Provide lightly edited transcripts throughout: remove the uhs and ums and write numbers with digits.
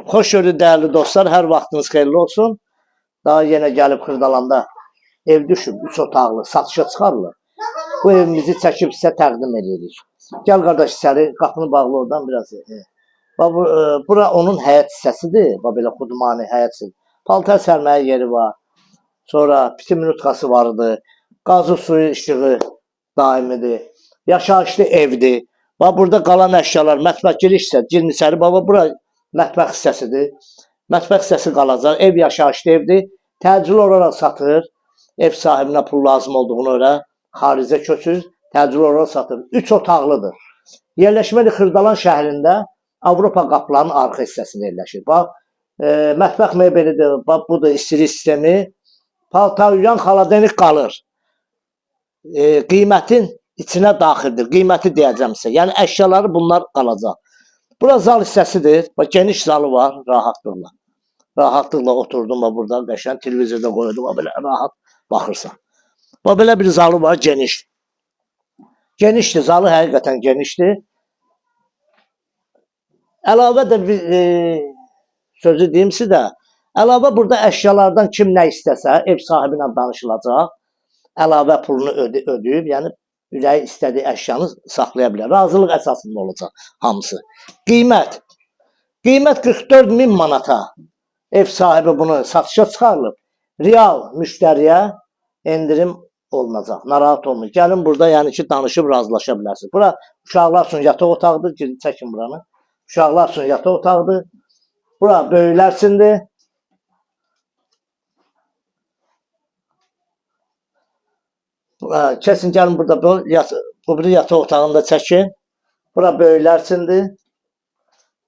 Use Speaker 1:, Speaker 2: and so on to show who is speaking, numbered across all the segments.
Speaker 1: Xoş gördük değerli dostlar. Hər vaxtınız xeyirli olsun. Daha yenə gəlib Xırdalanda ev düşüb, 3 otaqlı, satışa çıxarılır. Bu evimizi çəkib sizə təqdim edirik. Gəl qardaş içəri, qapını bağlı oradan biraz. Bura onun həyət hissəsidir. Belə xudmani həyətsiz. Paltar sərməyə yeri var. Sonra piti minutkası vardı. Qazı suyu işığı daimidir. Yaşayışlı evdir. Burada qalan əşyalar, mətbəx giriş isə girin içəri. Bura mətbəx hissəsidir. Mətbəx hissəsi qalacaq. Ev yaşayışlı evdir. Təcili olaraq satır. Ev sahibinə pul lazım olduğuna görə xaricə köçür. Təcili olaraq satır. 3 otaqlıdır. Yerləşməli Xırdalan şəhərində Avropa qapılarının arxa hissəsində yerləşir. Mətbəx mebelidir. Budur istiri sistemi. Paltaryuyan xaladenik qalır. Qiymətin içinə daxildir. Qiyməti deyəcəm sizə. Yəni əşyaları bunlar qalacaq. Bura zal hissəsidir. Geniş zalı var rahatlıqla. Rahatlıqla oturdum burada. Qəşən televizorda qoydum. Belə rahat baxırsan. Belə bir zalı var geniş. Genişdir. Zalı həqiqətən genişdir. Əlavə də bir sözü deyim sizə. Əlavə burada əşyalardan kim nə istəsə ev sahibi ilə danışılacaq. Əlavə pulunu ödəyib, yəni ürəyi istədiyi əşyanı saxlaya bilər. Razılıq əsasında olacaq hamısı. Qiymət 44.000 manata ev sahibi bunu satışa çıxarılıb. Real müştəriyə endirim olunacaq. Narahat olmayın. Gəlin burada yəni ki danışıb razılaşa bilərsiniz. Bura uşaqlar üçün yataq otağıdır. Girin çəkin buranı. Uşaqlar üçün yataq otağıdır. Bura böyüklər üçündür. Kesin gəlin burada bu biri yataq otağında çəkin. Bura böyüklər üçündür.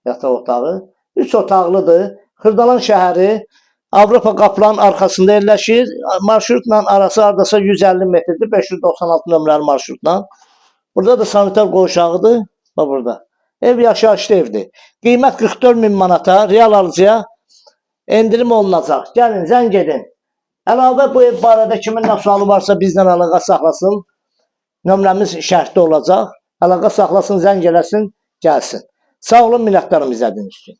Speaker 1: Yataq otağı. 3 otaqlıdır. Xırdalan şəhəri Avropa qapılarının arxasında yerləşir. Marşrutla arası hardasa 150 metrdir. 596 nömrəli marşrutla. Burada da sanitar qovşağıdır. Burada. Ev yaşayışlı evdir. Qiymət 44.000 manata real alıcıya endirim olunacaq. Gəlin zəng edin. Əlavə bu ev barədə kimin nə sualı varsa bizlə əlaqə saxlasın. Nömrəmiz şərtdə olacaq. Əlaqə saxlasın, zəng eləsin, gəlsin. Sağ olun, minnətdarım izlədiyiniz üçün.